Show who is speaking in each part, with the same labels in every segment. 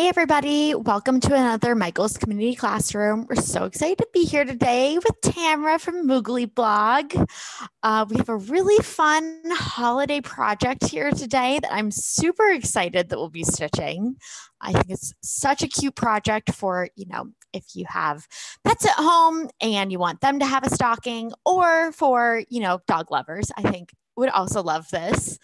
Speaker 1: Hey everybody, welcome to another Michael's Community Classroom. We're so excited to be here today with Tamara from Moogly Blog. We have a really fun holiday project here today that I'm super excited that we'll be stitching. I think it's such a cute project for, if you have pets at home and you want them to have a stocking, or for, dog lovers, I think would also love this.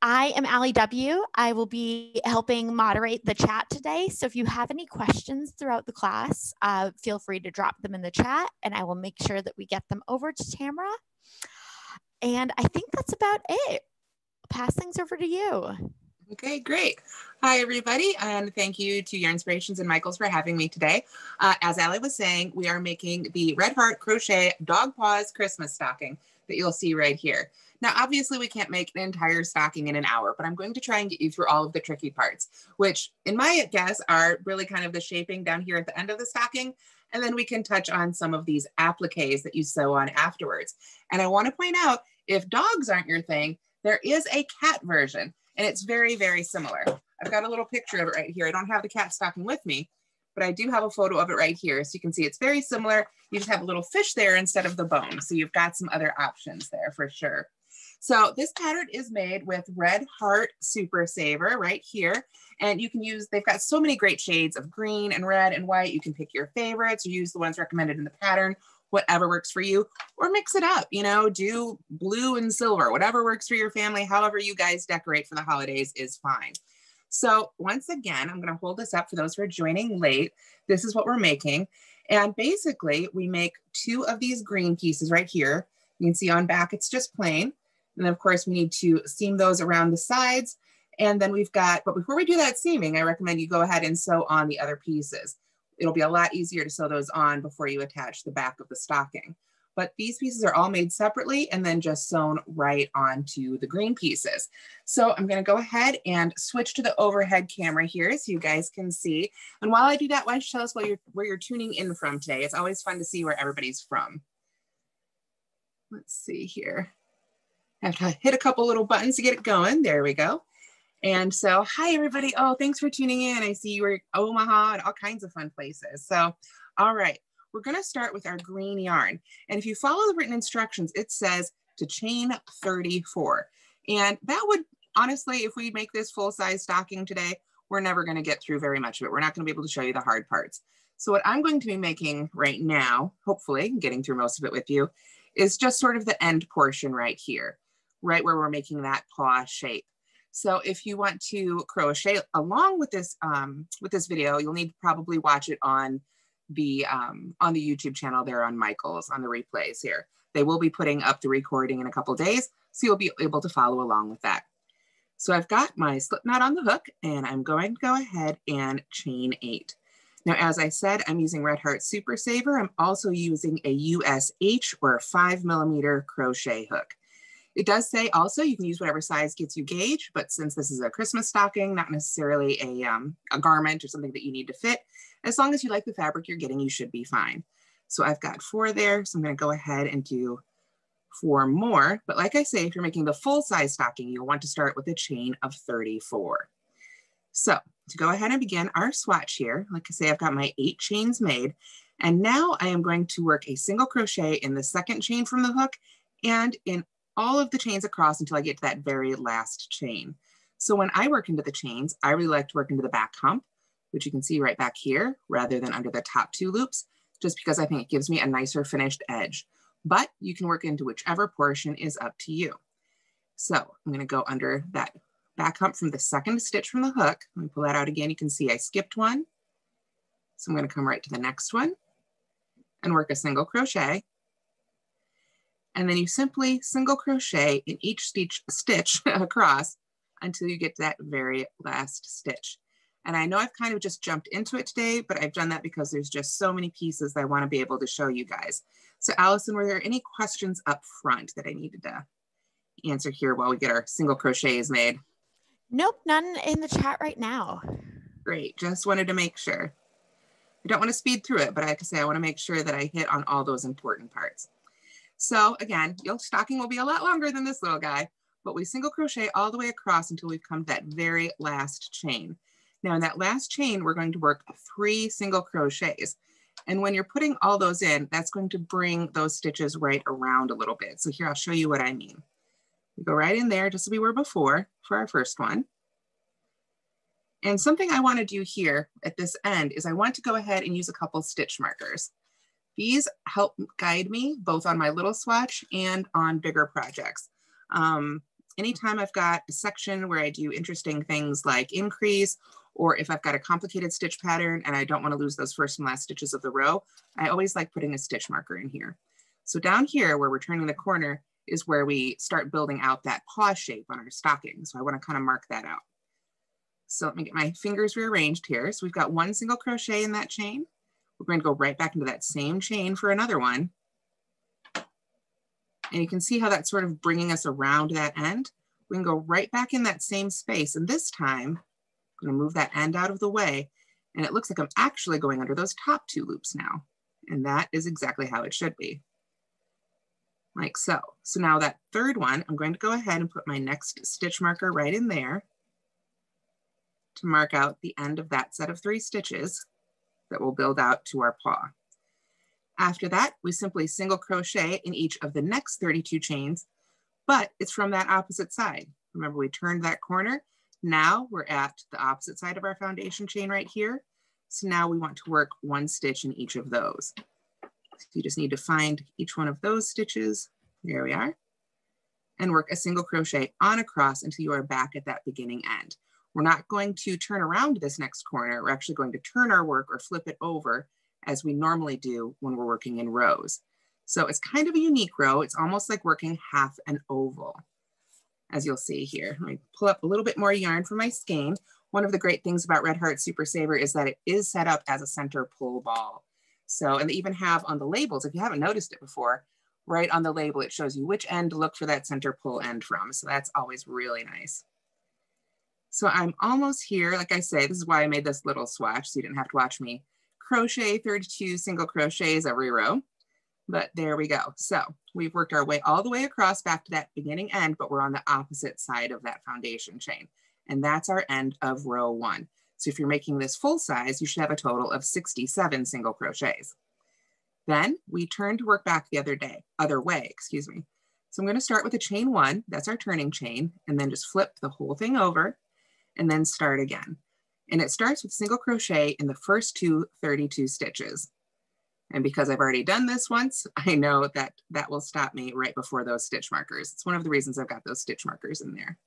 Speaker 1: I am Allie W. I will be helping moderate the chat today. So if you have any questions throughout the class, feel free to drop them in the chat and I will make sure that we get them over to Tamara. And I think that's about it. I'll pass things over to you.
Speaker 2: Okay, great. Hi, everybody, and thank you to Your Inspirations and Michaels for having me today. As Allie was saying, we are making the Red Heart Crochet Dog Paws Christmas stocking that you'll see right here. Now, obviously, we can't make an entire stocking in an hour, but I'm going to try and get you through all of the tricky parts, which in my guess are really kind of the shaping down here at the end of the stocking. And then we can touch on some of these appliques that you sew on afterwards. And I want to point out, if dogs aren't your thing, there is a cat version. And it's very, very similar. I've got a little picture of it right here. I don't have the cat stocking with me, but I do have a photo of it right here. So you can see it's very similar. You just have a little fish there instead of the bone. So you've got some other options there for sure. So this pattern is made with Red Heart Super Saver right here. And you can use, they've got so many great shades of green and red and white. You can pick your favorites or use the ones recommended in the pattern, whatever works for you, or mix it up, do blue and silver, whatever works for your family, however you guys decorate for the holidays is fine. So once again, I'm gonna hold this up for those who are joining late. This is what we're making. And basically we make two of these green pieces right here. You can see on back, it's just plain. And then of course we need to seam those around the sides. And then we've got, but before we do that seaming, I recommend you go ahead and sew on the other pieces. It'll be a lot easier to sew those on before you attach the back of the stocking. But these pieces are all made separately and then just sewn right onto the green pieces. So I'm gonna go ahead and switch to the overhead camera here so you guys can see. And while I do that, why don't you tell us where you're tuning in from today? It's always fun to see where everybody's from. Let's see here. I have to hit a couple little buttons to get it going. There we go. And so, hi everybody. Oh, thanks for tuning in. I see you were Omaha and all kinds of fun places. So, all right, we're gonna start with our green yarn. And if you follow the written instructions, it says to chain 34. And that would, honestly, if we make this full-size stocking today, we're never gonna get through very much of it. We're not gonna be able to show you the hard parts. So what I'm going to be making right now, hopefully getting through most of it with you, is just sort of the end portion right here, right where we're making that paw shape. So if you want to crochet along with this video, you'll need to probably watch it on the YouTube channel there on Michael's, on the replays here. They will be putting up the recording in a couple days, so you'll be able to follow along with that. So I've got my slip knot on the hook and I'm going to go ahead and chain 8. Now, as I said, I'm using Red Heart Super Saver. I'm also using a USH or a 5mm crochet hook. It does say also you can use whatever size gets you gauge, but since this is a Christmas stocking, not necessarily a garment or something that you need to fit, as long as you like the fabric you're getting, you should be fine. So I've got 4 there, so I'm gonna go ahead and do 4 more. But like I say, if you're making the full size stocking, you'll want to start with a chain of 34. So to go ahead and begin our swatch here, like I say, I've got my 8 chains made. And now I am going to work a single crochet in the second chain from the hook and in all of the chains across until I get to that very last chain. So when I work into the chains, I really like to work into the back hump, which you can see right back here, rather than under the top 2 loops, just because I think it gives me a nicer finished edge. But you can work into whichever portion is up to you. So I'm gonna go under that back hump from the second stitch from the hook. Let me pull that out again. You can see I skipped one. So I'm gonna come right to the next one and work a single crochet. And then you simply single crochet in each stitch across until you get to that very last stitch. And I know I've kind of just jumped into it today, but I've done that because there's just so many pieces that I want to be able to show you guys. So Allison, were there any questions up front that I needed to answer here while we get our single crochets made?
Speaker 1: Nope, none in the chat right now.
Speaker 2: Great, just wanted to make sure. I don't want to speed through it, but like I say, I want to make sure that I hit on all those important parts. So again, your stocking will be a lot longer than this little guy, but we single crochet all the way across until we've come to that very last chain. Now in that last chain, we're going to work 3 single crochets. And when you're putting all those in, that's going to bring those stitches right around a little bit. So here, I'll show you what I mean. We go right in there just as we were before for our first one. And something I want to do here at this end is I want to go ahead and use a couple stitch markers. These help guide me both on my little swatch and on bigger projects. Anytime I've got a section where I do interesting things like increase, or if I've got a complicated stitch pattern and I don't want to lose those first and last stitches of the row, I always like putting a stitch marker in here. So down here where we're turning the corner is where we start building out that paw shape on our stocking. So I want to kind of mark that out. So let me get my fingers rearranged here. So we've got 1 single crochet in that chain. We're going to go right back into that same chain for another one. And you can see how that's sort of bringing us around that end. We can go right back in that same space. And this time, I'm going to move that end out of the way. And it looks like I'm actually going under those top 2 loops now. And that is exactly how it should be. Like so. So now that third one, I'm going to go ahead and put my next stitch marker right in there to mark out the end of that set of 3 stitches that will build out to our paw. After that, we simply single crochet in each of the next 32 chains, but it's from that opposite side. Remember, we turned that corner. Now we're at the opposite side of our foundation chain right here. So now we want to work 1 stitch in each of those. So you just need to find each one of those stitches. There we are. And work a single crochet on across until you are back at that beginning end. We're not going to turn around this next corner. We're actually going to turn our work or flip it over as we normally do when we're working in rows. So it's kind of a unique row. It's almost like working half an oval, as you'll see here. Let me pull up a little bit more yarn from my skein. One of the great things about Red Heart Super Saver is that it is set up as a center pull ball. So, and they even have on the labels, if you haven't noticed it before, right on the label, it shows you which end to look for that center pull end from. So that's always really nice. So I'm almost here. Like I say, this is why I made this little swatch, so you didn't have to watch me crochet 32 single crochets every row. But there we go. So we've worked our way all the way across back to that beginning end, but we're on the opposite side of that foundation chain. And that's our end of row 1. So if you're making this full size, you should have a total of 67 single crochets. Then we turn to work back the other way, excuse me. So I'm going to start with a chain 1, that's our turning chain, and then just flip the whole thing over and then start again. And it starts with single crochet in the first 32 stitches. And because I've already done this once, I know that that will stop me right before those stitch markers. It's one of the reasons I've got those stitch markers in there.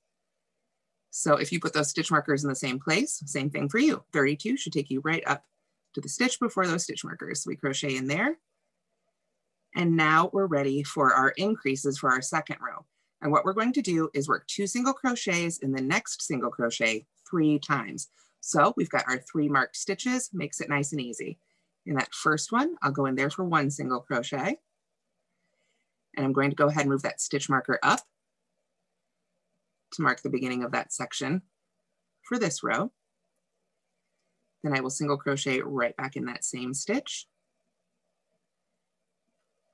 Speaker 2: So if you put those stitch markers in the same place, same thing for you. 32 should take you right up to the stitch before those stitch markers. So we crochet in there. And now we're ready for our increases for our second row. And what we're going to do is work 2 single crochets in the next single crochet 3 times. So we've got our 3 marked stitches, makes it nice and easy. In that first one, I'll go in there for 1 single crochet. And I'm going to go ahead and move that stitch marker up to mark the beginning of that section for this row. Then I will single crochet right back in that same stitch.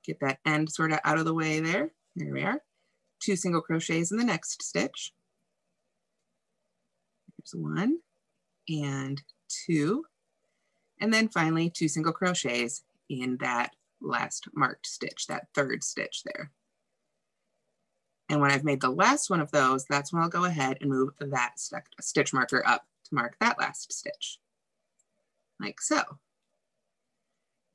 Speaker 2: Get that end sort of out of the way there. There we are. 2 single crochets in the next stitch. There's 1 and 2. And then finally 2 single crochets in that last marked stitch, that third stitch there. And when I've made the last one of those, that's when I'll go ahead and move that stitch marker up to mark that last stitch, like so.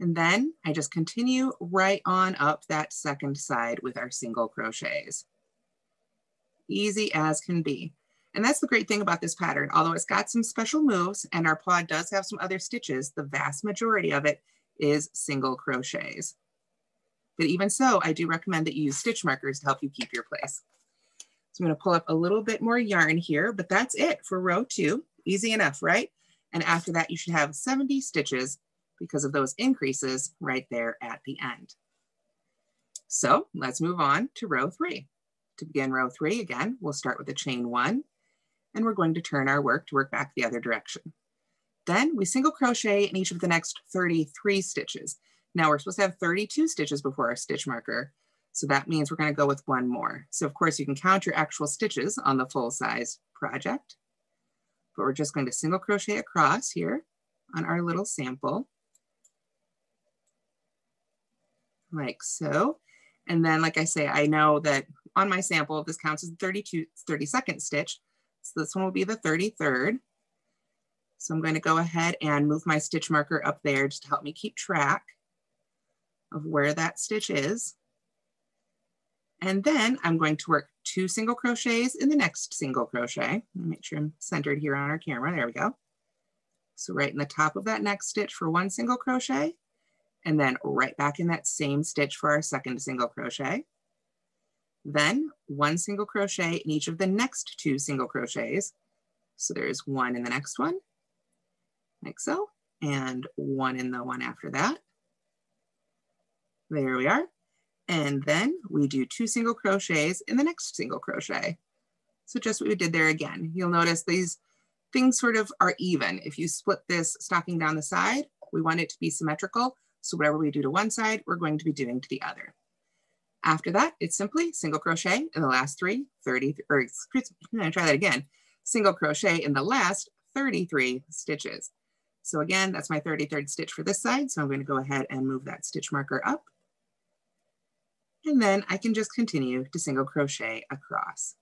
Speaker 2: And then I just continue right on up that second side with our single crochets. Easy as can be. And that's the great thing about this pattern. Although it's got some special moves and our paw does have some other stitches, the vast majority of it is single crochets. But even so, I do recommend that you use stitch markers to help you keep your place. So I'm going to pull up a little bit more yarn here, but that's it for row 2. Easy enough, right? And after that, you should have 70 stitches because of those increases right there at the end. So let's move on to row 3. To begin row 3, again, we'll start with a chain 1, and we're going to turn our work to work back the other direction. Then we single crochet in each of the next 33 stitches. Now we're supposed to have 32 stitches before our stitch marker, so that means we're going to go with 1 more. So of course you can count your actual stitches on the full size project, but we're just going to single crochet across here on our little sample, like so. And then, like I say, I know that on my sample, this counts as the 32nd stitch. So this one will be the 33rd. So I'm going to go ahead and move my stitch marker up there just to help me keep track of where that stitch is. And then I'm going to work 2 single crochets in the next single crochet. Make sure I'm centered here on our camera. There we go. So right in the top of that next stitch for 1 single crochet, and then right back in that same stitch for our second single crochet. Then 1 single crochet in each of the next 2 single crochets. So there's 1 in the next one, like so, and 1 in the one after that. There we are. And then we do 2 single crochets in the next single crochet. So just what we did there again. You'll notice these things sort of are even. If you split this stocking down the side, we want it to be symmetrical. So whatever we do to one side, we're going to be doing to the other. After that, it's simply single crochet in the last single crochet in the last 33 stitches. So again, that's my 33rd stitch for this side. So I'm going to go ahead and move that stitch marker up. And then I can just continue to single crochet across.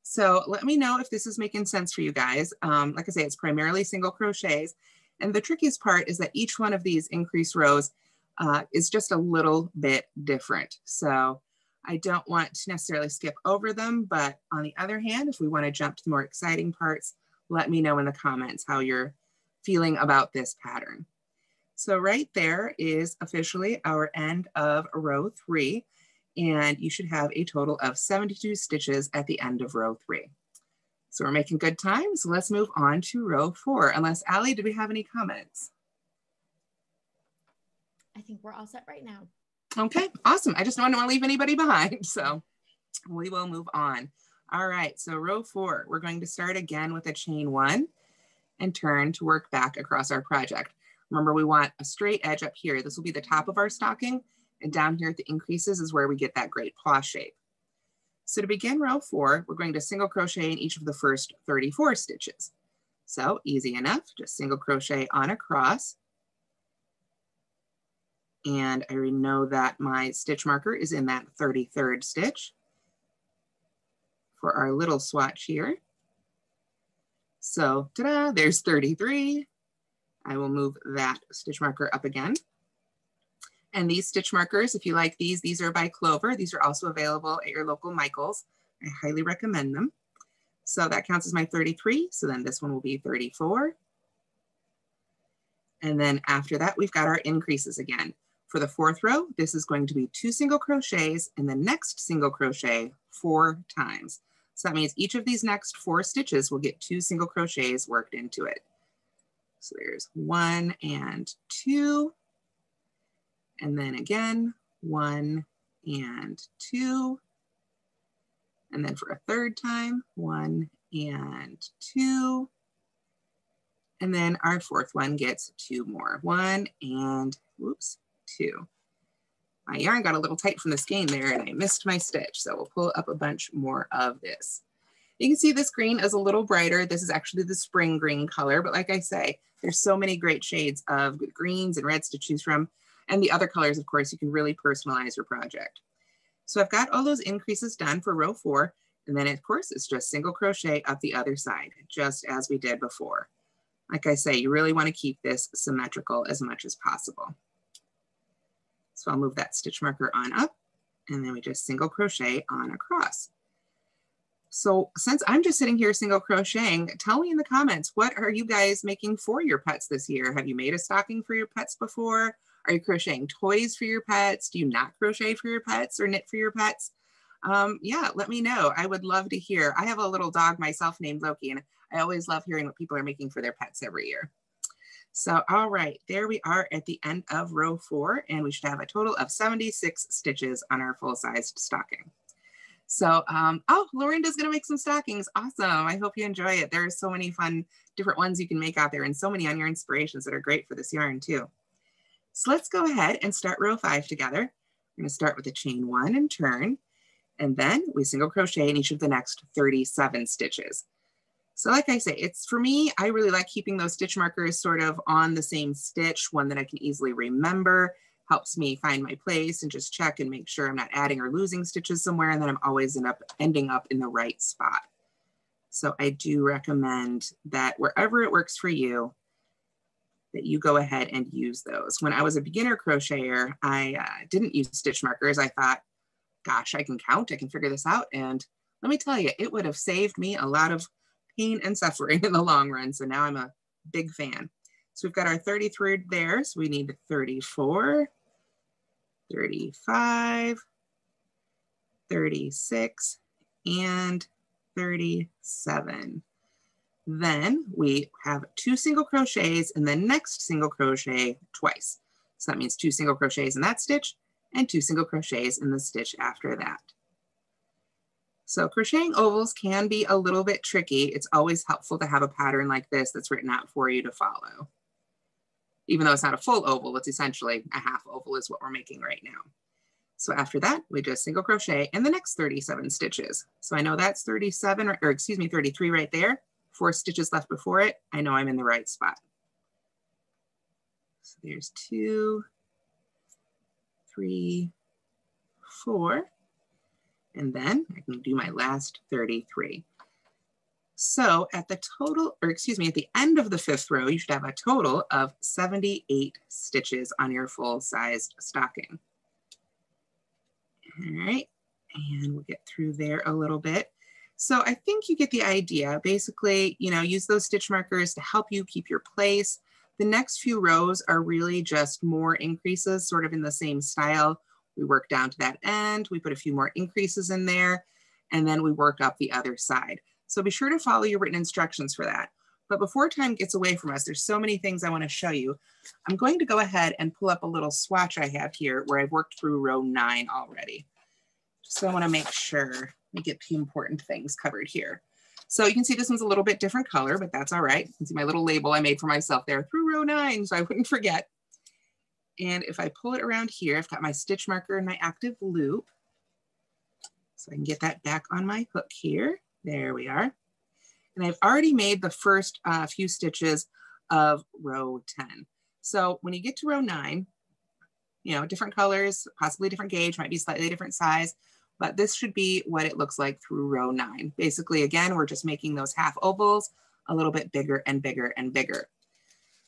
Speaker 2: So let me know if this is making sense for you guys. Like I say, it's primarily single crochets. And the trickiest part is that each one of these increased rows is just a little bit different. So I don't want to necessarily skip over them, but on the other hand, if we want to jump to the more exciting parts, let me know in the comments how you're feeling about this pattern. So right there is officially our end of row 3, and you should have a total of 72 stitches at the end of row 3. So we're making good time. So let's move on to row 4. Unless, Allie, do we have any comments?
Speaker 1: I think we're all set right now.
Speaker 2: Okay, awesome. I just don't want to leave anybody behind. So we will move on. All right, so row 4, we're going to start again with a chain 1 and turn to work back across our project. Remember, we want a straight edge up here. This will be the top of our stocking, and down here at the increases is where we get that great paw shape. So to begin row 4, we're going to single crochet in each of the first 34 stitches. So easy enough, just single crochet on across. And I already know that my stitch marker is in that 33rd stitch for our little swatch here. So ta-da, there's 33. I will move that stitch marker up again. And these stitch markers, if you like these are by Clover. These are also available at your local Michaels. I highly recommend them. So that counts as my 33. So then this one will be 34. And then after that, we've got our increases again. For the 4th row, this is going to be 2 single crochets in the next single crochet 4 times. So that means each of these next 4 stitches will get 2 single crochets worked into it. So there's 1 and 2, and then again, 1 and 2, and then for a 3rd time, 1 and 2, and then our 4th one gets 2 more, 1 and, whoops, 2. My yarn got a little tight from the skein there and I missed my stitch, so we'll pull up a bunch more of this. You can see this green is a little brighter. This is actually the spring green color, but like I say, there's so many great shades of greens and reds to choose from. And the other colors, of course, you can really personalize your project. So I've got all those increases done for row 4. And then of course, it's just single crochet up the other side, just as we did before. Like I say, you really want to keep this symmetrical as much as possible. So I'll move that stitch marker on up, and then we just single crochet on across. So since I'm just sitting here single crocheting, tell me in the comments, what are you guys making for your pets this year? Have you made a stocking for your pets before? Are you crocheting toys for your pets? Do you not crochet for your pets or knit for your pets? Yeah, let me know. I would love to hear. I have a little dog myself named Loki, and I always love hearing what people are making for their pets every year. So, all right, there we are at the end of row 4, and we should have a total of 76 stitches on our full-sized stocking. So, oh, Lorinda's gonna make some stockings. Awesome, I hope you enjoy it. There are so many fun, different ones you can make out there and so many on your inspirations that are great for this yarn too. So let's go ahead and start row 5 together. We're gonna start with a chain 1 and turn, and then we single crochet in each of the next 37 stitches. So like I say, it's for me, I really like keeping those stitch markers sort of on the same stitch, one that I can easily remember, helps me find my place and just check and make sure I'm not adding or losing stitches somewhere, and then I'm always ending up in the right spot. So I do recommend that wherever it works for you, that you go ahead and use those. When I was a beginner crocheter, I didn't use stitch markers. I thought, gosh, I can count, I can figure this out. And let me tell you, it would have saved me a lot of pain and suffering in the long run. So now I'm a big fan. So we've got our 33 there. So we need 34, 35, 36, and 37. Then we have 2 single crochets in the next single crochet twice. So that means 2 single crochets in that stitch and 2 single crochets in the stitch after that. So crocheting ovals can be a little bit tricky. It's always helpful to have a pattern like this that's written out for you to follow. Even though it's not a full oval, it's essentially a half oval is what we're making right now. So after that, we just single crochet in the next 37 stitches. So I know that's 37, or excuse me, 33 right there. 4 stitches left before it. I know I'm in the right spot. So there's 2, 3, 4. And then I can do my last 33. So at the total, or excuse me, at the end of the 5th row, you should have a total of 78 stitches on your full-sized stocking. All right, and we'll get through there a little bit. So I think you get the idea. Basically, you know, use those stitch markers to help you keep your place. The next few rows are really just more increases, sort of in the same style. We work down to that end, we put a few more increases in there, and then we work up the other side. So be sure to follow your written instructions for that. But before time gets away from us, there's so many things I want to show you. I'm going to go ahead and pull up a little swatch I have here where I've worked through row 9 already. So I want to make sure we get the important things covered here. So you can see this one's a little bit different color, but that's all right. You can see my little label I made for myself there through row 9, so I wouldn't forget. And if I pull it around here, I've got my stitch marker and my active loop. So I can get that back on my hook here. There we are. And I've already made the first few stitches of row 10. So when you get to row 9, you know, different colors, possibly different gauge, might be slightly different size, but this should be what it looks like through row 9. Basically, again, we're just making those half ovals a little bit bigger and bigger and bigger.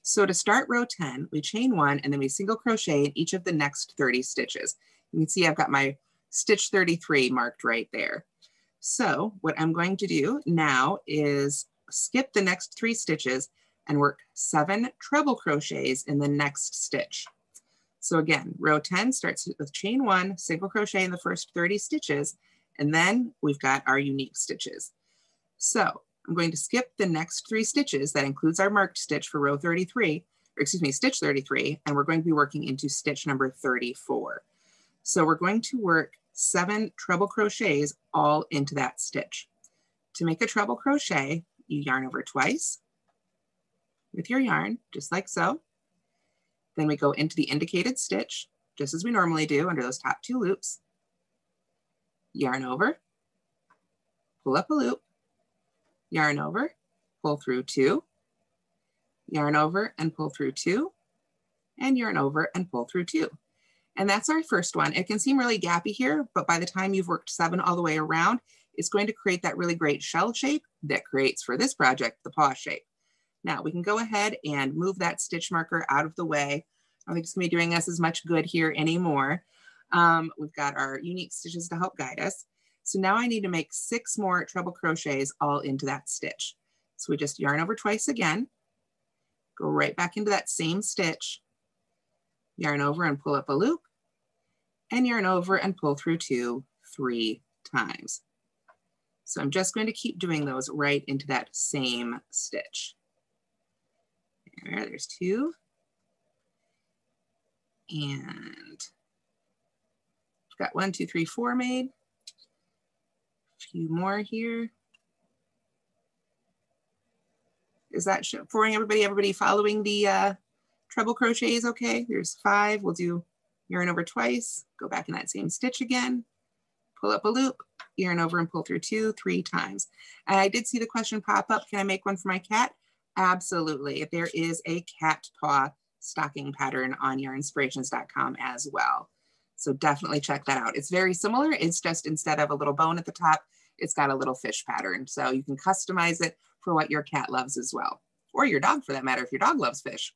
Speaker 2: So to start row 10, we chain 1 and then we single crochet in each of the next 30 stitches. You can see I've got my stitch 33 marked right there. So what I'm going to do now is skip the next 3 stitches and work 7 treble crochets in the next stitch. So again, row 10 starts with chain 1, single crochet in the first 30 stitches, and then we've got our unique stitches. So I'm going to skip the next 3 stitches. That includes our marked stitch for row 33, or excuse me, stitch 33, and we're going to be working into stitch number 34. So we're going to work 7 treble crochets all into that stitch. To make a treble crochet, you yarn over twice with your yarn, just like so. Then we go into the indicated stitch, just as we normally do under those top 2 loops. Yarn over, pull up a loop, yarn over, pull through 2, yarn over and pull through 2, and yarn over and pull through 2. And that's our first one. It can seem really gappy here, but by the time you've worked 7 all the way around, it's going to create that really great shell shape that creates for this project the paw shape. Now we can go ahead and move that stitch marker out of the way. I don't think it's gonna be doing us as much good here anymore. We've got our unique stitches to help guide us. So now I need to make 6 more treble crochets all into that stitch. So we just yarn over twice again, go right back into that same stitch, yarn over and pull up a loop, and yarn over and pull through 2 3 times. So I'm just going to keep doing those right into that same stitch. There's 2. And I've got 1, 2, 3, 4 made. A few more here. Is that for everybody? Everybody following the treble crochets okay? There's 5. We'll do yarn over twice, go back in that same stitch again, pull up a loop, yarn over and pull through 2, 3 times. And I did see the question pop up, can I make one for my cat? Absolutely. There is a cat paw stocking pattern on yarnspirations.com as well. So definitely check that out. It's very similar. It's just instead of a little bone at the top, it's got a little fish pattern. So you can customize it for what your cat loves as well, or your dog for that matter, if your dog loves fish.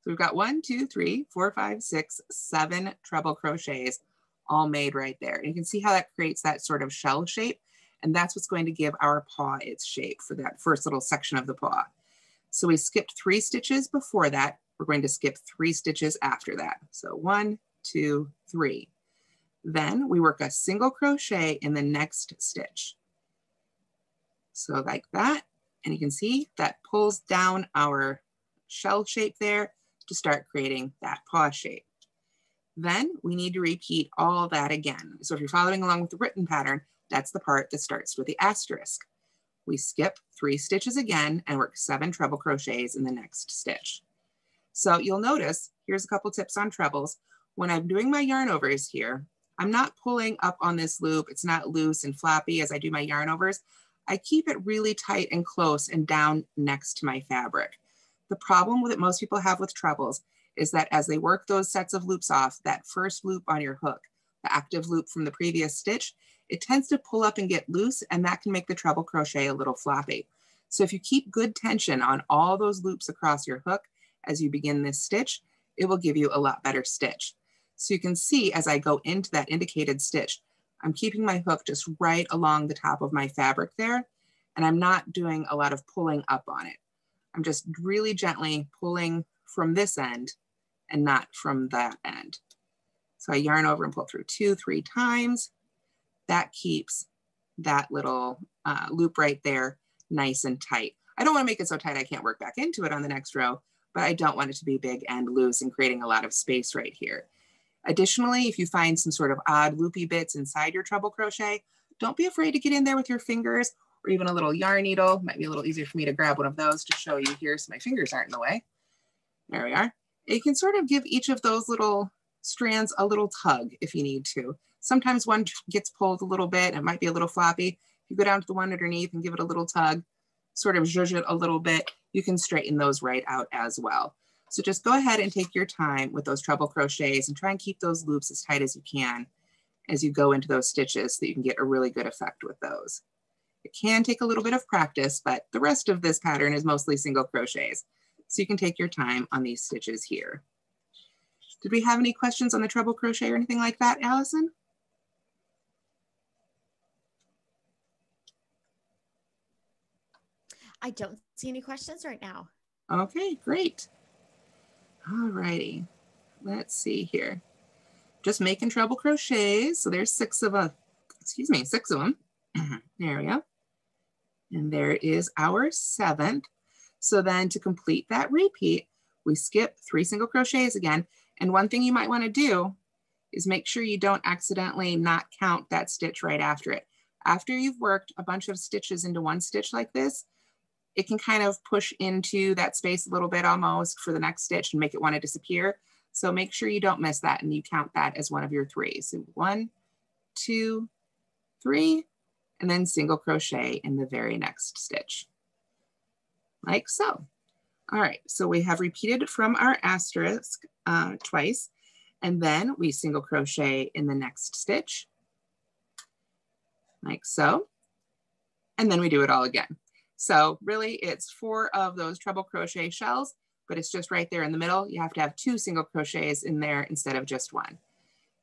Speaker 2: So we've got 1, 2, 3, 4, 5, 6, 7 treble crochets all made right there. And you can see how that creates that sort of shell shape. And that's what's going to give our paw its shape for that first little section of the paw. So we skipped 3 stitches before that. We're going to skip 3 stitches after that. So 1, 2, 3. Then we work a single crochet in the next stitch. So like that. And you can see that pulls down our shell shape there to start creating that paw shape. Then we need to repeat all that again. So if you're following along with the written pattern, that's the part that starts with the asterisk. We skip 3 stitches again and work 7 treble crochets in the next stitch. So you'll notice, here's a couple tips on trebles. When I'm doing my yarn overs here, I'm not pulling up on this loop. It's not loose and floppy as I do my yarn overs. I keep it really tight and close and down next to my fabric. The problem that most people have with trebles is that as they work those sets of loops off, that first loop on your hook, the active loop from the previous stitch, it tends to pull up and get loose, and that can make the treble crochet a little floppy. So if you keep good tension on all those loops across your hook as you begin this stitch, it will give you a lot better stitch. So you can see as I go into that indicated stitch, I'm keeping my hook just right along the top of my fabric there, and I'm not doing a lot of pulling up on it. I'm just really gently pulling from this end and not from that end. So I yarn over and pull through 2, 3 times. That keeps that little loop right there nice and tight. I don't want to make it so tight I can't work back into it on the next row, but I don't want it to be big and loose and creating a lot of space right here. Additionally, if you find some sort of odd loopy bits inside your treble crochet, don't be afraid to get in there with your fingers or even a little yarn needle. Might be a little easier for me to grab one of those to show you here so my fingers aren't in the way. There we are. You can sort of give each of those little strands a little tug if you need to. Sometimes one gets pulled a little bit, it might be a little floppy. If you go down to the one underneath and give it a little tug, sort of zhuzh it a little bit, you can straighten those right out as well. So just go ahead and take your time with those treble crochets and try and keep those loops as tight as you can as you go into those stitches so that you can get a really good effect with those. It can take a little bit of practice, but the rest of this pattern is mostly single crochets. So you can take your time on these stitches here. Did we have any questions on the treble crochet or anything like that, Allison?
Speaker 1: I don't see any questions right now.
Speaker 2: Okay, great. All righty, let's see here. Just making treble crochets. So there's 6 of them. Excuse me, 6 of them. There we go. And there is our 7th. So then to complete that repeat, we skip 3 single crochets again. And one thing you might want to do is make sure you don't accidentally not count that stitch right after it. After you've worked a bunch of stitches into one stitch like this, it can kind of push into that space a little bit almost for the next stitch and make it want to disappear. So make sure you don't miss that and you count that as one of your 3s. So 1, 2, 3, and then single crochet in the very next stitch, like so. All right, so we have repeated from our asterisk twice, and then we single crochet in the next stitch, like so, and then we do it all again. So really it's 4 of those treble crochet shells, but it's just right there in the middle. You have to have 2 single crochets in there instead of just 1.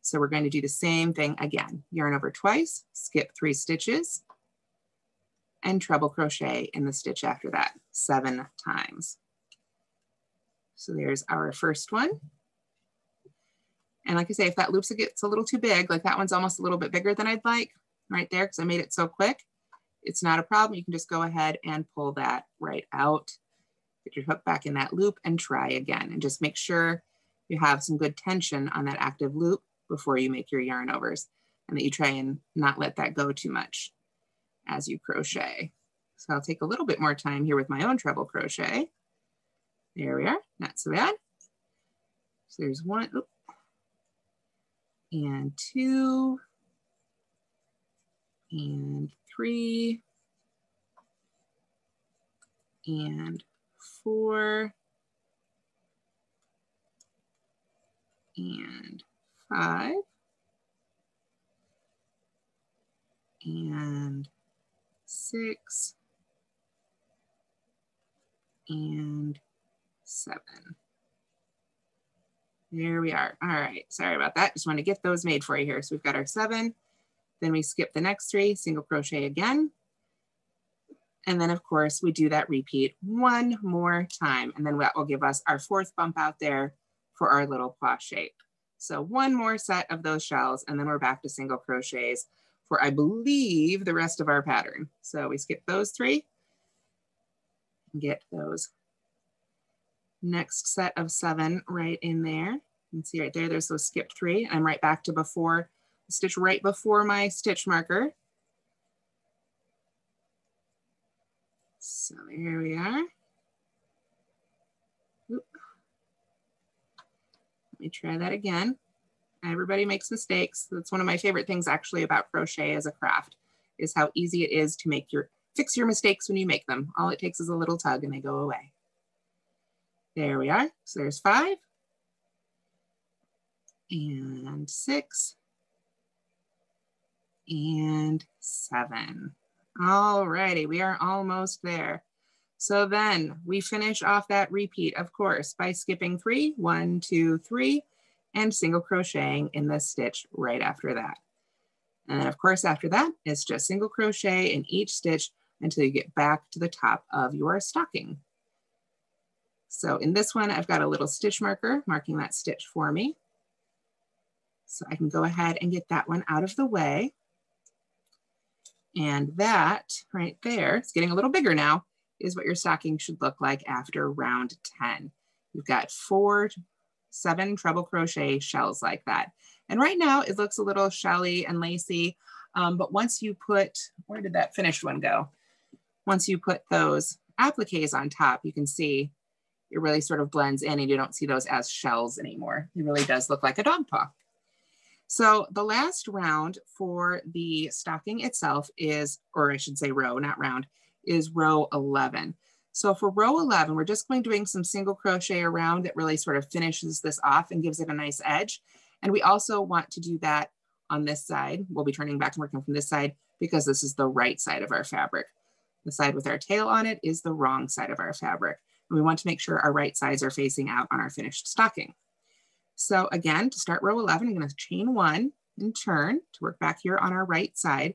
Speaker 2: So we're going to do the same thing again. Yarn over twice, skip 3 stitches, and treble crochet in the stitch after that 7 times. So there's our first one. And like I say, if that loop gets a little too big, like that one's almost a little bit bigger than I'd like right there because I made it so quick, it's not a problem. You can just go ahead and pull that right out. Get your hook back in that loop and try again. And just make sure you have some good tension on that active loop before you make your yarn overs and that you try and not let that go too much as you crochet. So I'll take a little bit more time here with my own treble crochet. There we are, not so bad. So there's 1, and 2, and 3 and 4 and 5 and 6 and 7. There we are. All right, sorry about that. Just want to get those made for you here. So we've got our 7, then we skip the next 3, single crochet again. And then of course we do that repeat one more time. And then that will give us our 4th bump out there for our little paw shape. So one more set of those shells, and then we're back to single crochets for, I believe, the rest of our pattern. So we skip those 3 and get those next set of 7 right in there. You can see right there, there's those skipped 3. I'm right back to before, stitch right before my stitch marker. So here we are. Oop. Let me try that again. Everybody makes mistakes. That's one of my favorite things actually about crochet as a craft, is how easy it is to fix your mistakes when you make them. All it takes is a little tug and they go away. There we are. So there's 5 and 6 and 7. All righty, we are almost there. So then we finish off that repeat, of course, by skipping 3, 1, 2, 3, and single crocheting in the stitch right after that. And then of course, after that, it's just single crochet in each stitch until you get back to the top of your stocking. So in this one, I've got a little stitch marker marking that stitch for me. So I can go ahead and get that one out of the way. And that right there, it's getting a little bigger now, is what your stocking should look like after round 10. You've got 4, 7 treble crochet shells like that. And right now it looks a little shelly and lacy, but once you put, where did that finished one go? Once you put those appliques on top, you can see it really sort of blends in and you don't see those as shells anymore. It really does look like a dog paw. So the last round for the stocking itself is, or I should say row, not round, is row 11. So for row 11, we're just going to doing some single crochet around that really sort of finishes this off and gives it a nice edge. And we also want to do that on this side. We'll be turning back and working from this side because this is the right side of our fabric. The side with our tail on it is the wrong side of our fabric. And we want to make sure our right sides are facing out on our finished stocking. So again, to start row 11, I'm going to chain 1 and turn to work back here on our right side.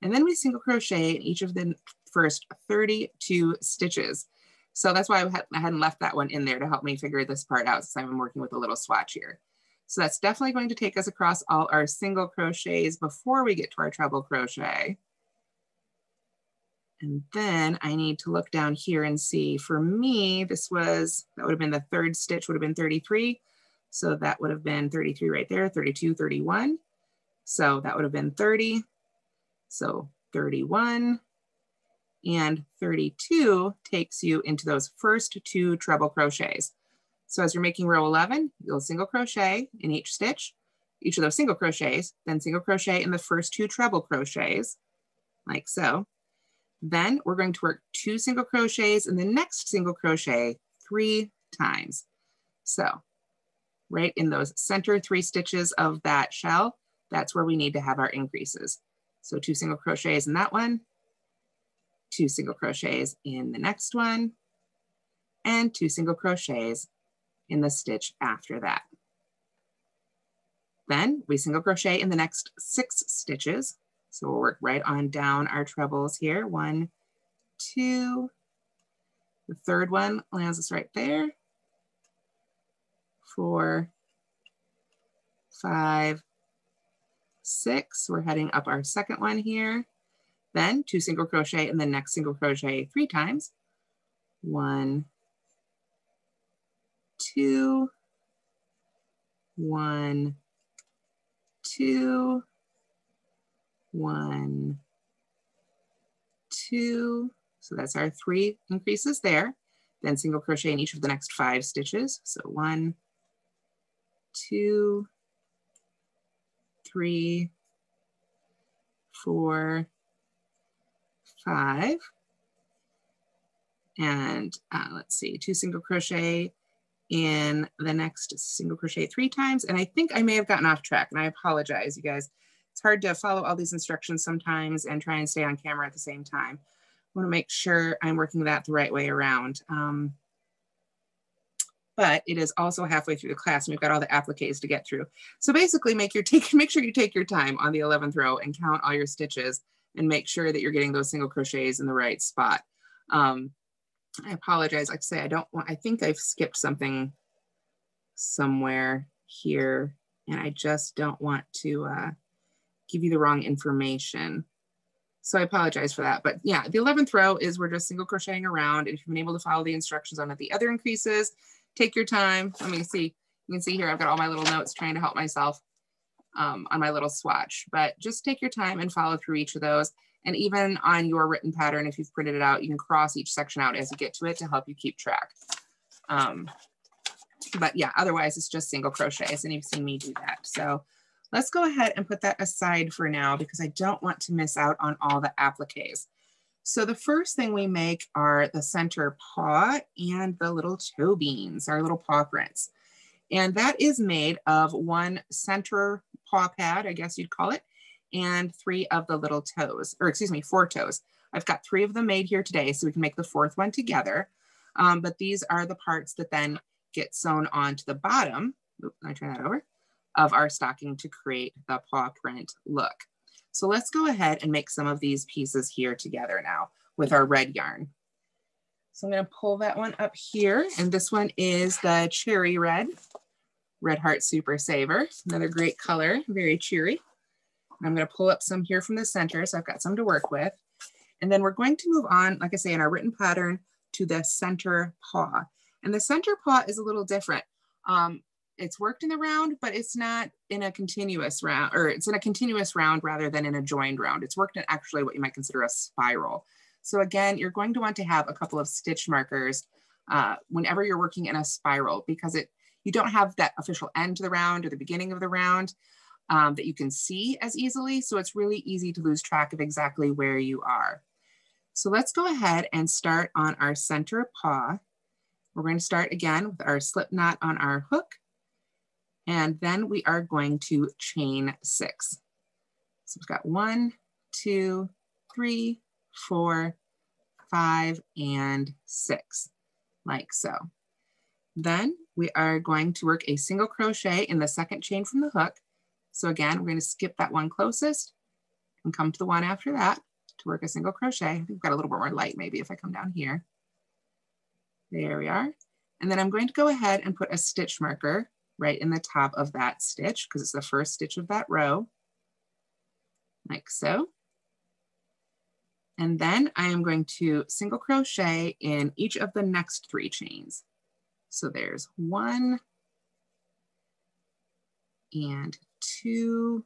Speaker 2: And then we single crochet in each of the first 32 stitches. So that's why I hadn't left that one in there to help me figure this part out, since I'm working with a little swatch here. So that's definitely going to take us across all our single crochets before we get to our treble crochet. And then I need to look down here and see, for me, that would have been the 3rd stitch, would have been 33. So that would have been 33 right there, 32, 31. So that would have been 30. So 31 and 32 takes you into those first 2 treble crochets. So as you're making row 11, you'll single crochet in each stitch, each of those single crochets, then single crochet in the first 2 treble crochets, like so. Then we're going to work 2 single crochets in the next single crochet 3 times. So right in those center 3 stitches of that shell, that's where we need to have our increases. So 2 single crochets in that one, 2 single crochets in the next one, and 2 single crochets in the stitch after that. Then we single crochet in the next 6 stitches. So we'll work right on down our trebles here. 1, 2, the 3rd one lands us right there. 4, 5, 6. We're heading up our 2nd one here. Then 2 single crochet in the next single crochet 3 times. 1, 2, 1, 2, 1, 2. So that's our 3 increases there. Then single crochet in each of the next 5 stitches. So 1, 2, 3, 4, 5, and let's see, 2 single crochet in the next single crochet 3 times. And I think I may have gotten off track, and I apologize, you guys. It's hard to follow all these instructions sometimes and try and stay on camera at the same time. I want to make sure I'm working that the right way around. But it is also halfway through the class and we've got all the appliques to get through. So basically make sure you take your time on the 11th row and count all your stitches and make sure that you're getting those single crochets in the right spot. I apologize. Like I say, I think I've skipped something somewhere here and I just don't want to give you the wrong information. So I apologize for that. But yeah, the 11th row is we're just single crocheting around. And if you've been able to follow the instructions on the other increases, take your time. Let me see. You can see here, I've got all my little notes trying to help myself on my little swatch. But just take your time and follow through each of those. And even on your written pattern, if you've printed it out, you can cross each section out as you get to it to help you keep track. But yeah, otherwise it's just single crochets and you've seen me do that. So let's go ahead and put that aside for now because I don't want to miss out on all the appliques. So the first thing we make are the center paw and the little toe beans, our little paw prints. And that is made of 1 center paw pad, I guess you'd call it, and 3 of the little toes, or excuse me, 4 toes. I've got 3 of them made here today, so we can make the 4th one together. But these are the parts that then get sewn onto the bottom. Oops, I turn that over. Of our stocking to create the paw print look. So let's go ahead and make some of these pieces here together now with our red yarn. So I'm going to pull that one up here, and this one is the cherry red, Red Heart Super Saver. Another great color, very cheery. I'm going to pull up some here from the center, so I've got some to work with. And then we're going to move on, like I say, in our written pattern to the center paw. And the center paw is a little different. It's worked in the round, but it's not in a continuous round, or it's in a continuous round rather than in a joined round. It's worked in actually what you might consider a spiral. So again, you're going to want to have a couple of stitch markers whenever you're working in a spiral, because you don't have that official end to the round or the beginning of the round that you can see as easily. So it's really easy to lose track of exactly where you are. So let's go ahead and start on our center paw. We're going to start again with our slip knot on our hook. And then we are going to chain 6. So we've got 1, 2, 3, 4, 5, and 6, like so. Then we are going to work a single crochet in the 2nd chain from the hook. So again, we're going to skip that one closest and come to the one after that to work a single crochet. I think we've got a little bit more light maybe if I come down here. There we are. And then I'm going to go ahead and put a stitch marker right in the top of that stitch because it's the first stitch of that row, like so. And then I am going to single crochet in each of the next 3 chains. So there's 1 and 2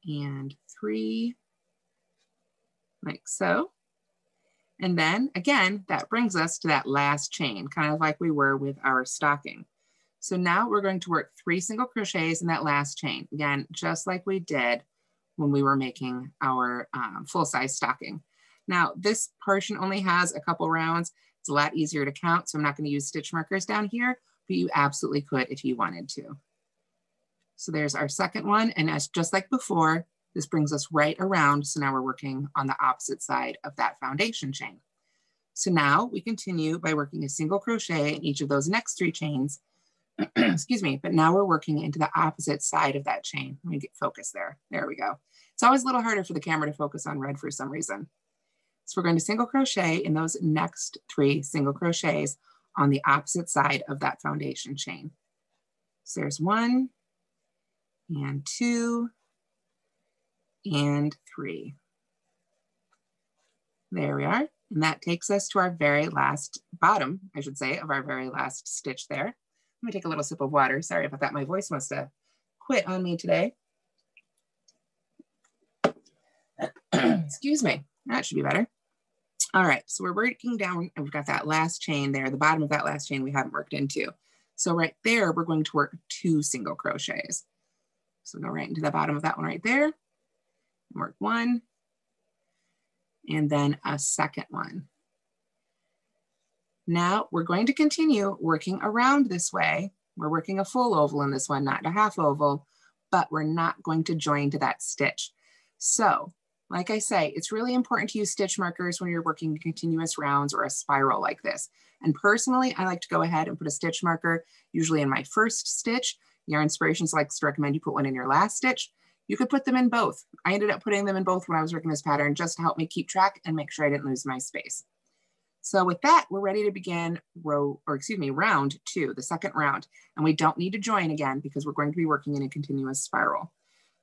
Speaker 2: and 3, like so. And then again, that brings us to that last chain, kind of like we were with our stocking. So now we're going to work 3 single crochets in that last chain. Again, just like we did when we were making our full-size stocking. Now this portion only has a couple rounds. It's a lot easier to count, so I'm not going to use stitch markers down here, but you absolutely could if you wanted to. So there's our 2nd one, and as just like before, this brings us right around, so now we're working on the opposite side of that foundation chain. So now we continue by working a single crochet in each of those next 3 chains, excuse me, but now we're working into the opposite side of that chain. Let me get focused there. There we go. It's always a little harder for the camera to focus on red for some reason. So we're going to single crochet in those next 3 single crochets on the opposite side of that foundation chain. So there's 1 and 2 and 3. There we are. And that takes us to our very last bottom, I should say, of our very last stitch there. Let me take a little sip of water. Sorry about that. My voice must have quit on me today. Excuse me. That should be better. All right. So we're working down and we've got that last chain there. The bottom of that last chain we haven't worked into. So right there, we're going to work 2 single crochets. So go right into the bottom of that one right there. Work 1 and then a second one. Now we're going to continue working around this way. We're working a full oval in this one, not a half oval, but we're not going to join to that stitch. So, like I say, it's really important to use stitch markers when you're working continuous rounds or a spiral like this. And personally, I like to go ahead and put a stitch marker, usually in my first stitch. Yarn Inspirations likes to recommend you put one in your last stitch. You could put them in both. I ended up putting them in both when I was working this pattern just to help me keep track and make sure I didn't lose my space. So with that, we're ready to begin round 2, the second round. And we don't need to join again because we're going to be working in a continuous spiral.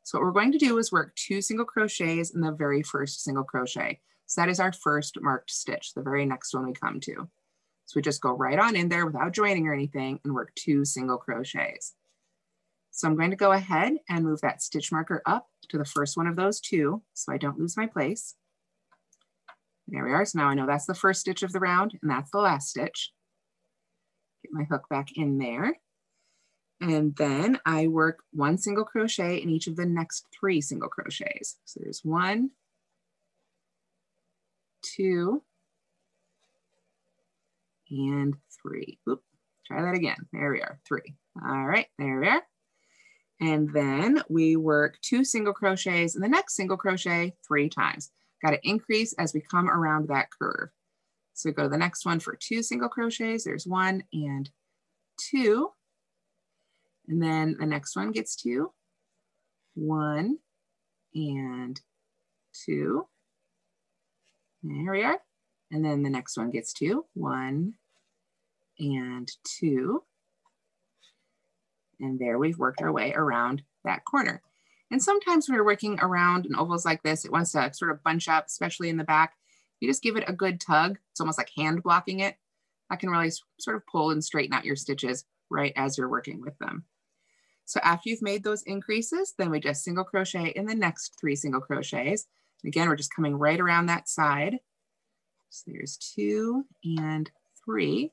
Speaker 2: So what we're going to do is work 2 single crochets in the very first single crochet. So that is our first marked stitch, the very next one we come to. So we just go right on in there without joining or anything and work 2 single crochets. So I'm going to go ahead and move that stitch marker up to the first one of those 2 so I don't lose my place. There we are. So now I know that's the first stitch of the round and that's the last stitch. Get my hook back in there. And then I work 1 single crochet in each of the next 3 single crochets. So there's 1, 2, and 3. Oop, try that again. There we are, 3. All right, there we are. And then we work 2 single crochets in the next single crochet 3 times. Got to increase as we come around that curve. So we go to the next one for 2 single crochets. There's 1 and 2. And then the next one gets 2, 1 and 2. There we are. And then the next one gets 2, 1 and 2. And there we've worked our way around that corner. And sometimes when you're working around in ovals like this, it wants to sort of bunch up, especially in the back. You just give it a good tug. It's almost like hand blocking it. That can really sort of pull and straighten out your stitches right as you're working with them. So after you've made those increases, then we just single crochet in the next 3 single crochets. And again, we're just coming right around that side. So there's 2 and 3.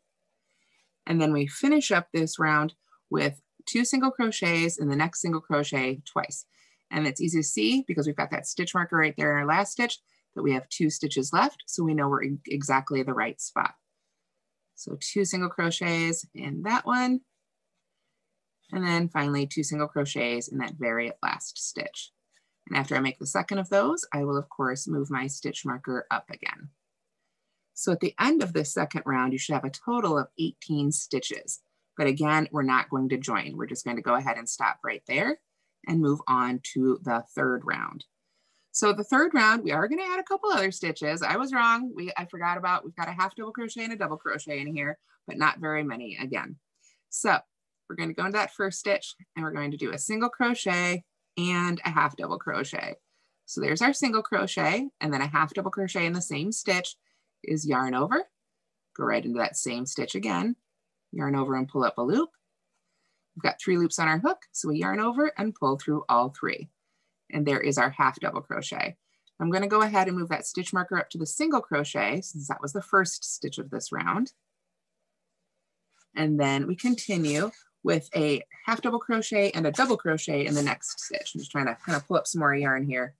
Speaker 2: And then we finish up this round with 2 single crochets in the next single crochet twice. And it's easy to see because we've got that stitch marker right there in our last stitch that we have 2 stitches left. So we know we're in exactly the right spot. So 2 single crochets in that one. And then finally 2 single crochets in that very last stitch. And after I make the second of those, I will of course move my stitch marker up again. So at the end of this second round, you should have a total of 18 stitches. But again, we're not going to join. We're just going to go ahead and stop right there and move on to the third round. So the third round, we are going to add a couple other stitches. I was wrong. I forgot about, we've got a half double crochet and a double crochet in here, but not very many again. So we're going to go into that first stitch and we're going to do a single crochet and a half double crochet. So there's our single crochet and then a half double crochet in the same stitch is yarn over, go right into that same stitch again, yarn over and pull up a loop. We've got 3 loops on our hook, so we yarn over and pull through all 3. And there is our half double crochet. I'm going to go ahead and move that stitch marker up to the single crochet since that was the first stitch of this round. And then we continue with a half double crochet and a double crochet in the next stitch. I'm just trying to kind of pull up some more yarn here.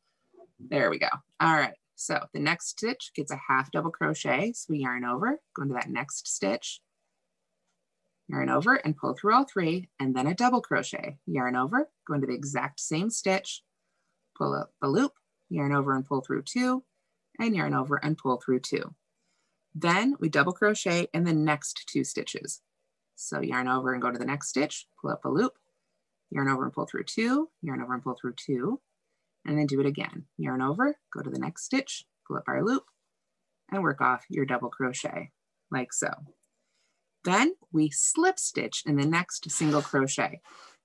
Speaker 2: There we go. All right. So the next stitch gets a half double crochet. So we yarn over, go into that next stitch, yarn over and pull through all 3, and then a double crochet, yarn over, go into the exact same stitch, pull up a loop, yarn over and pull through 2, and yarn over and pull through 2. Then we double crochet in the next 2 stitches. So yarn over and go to the next stitch, pull up a loop, yarn over and pull through 2, yarn over and pull through 2, and then do it again. Yarn over, go to the next stitch, pull up our loop, and work off your double crochet, like so. Then we slip stitch in the next single crochet.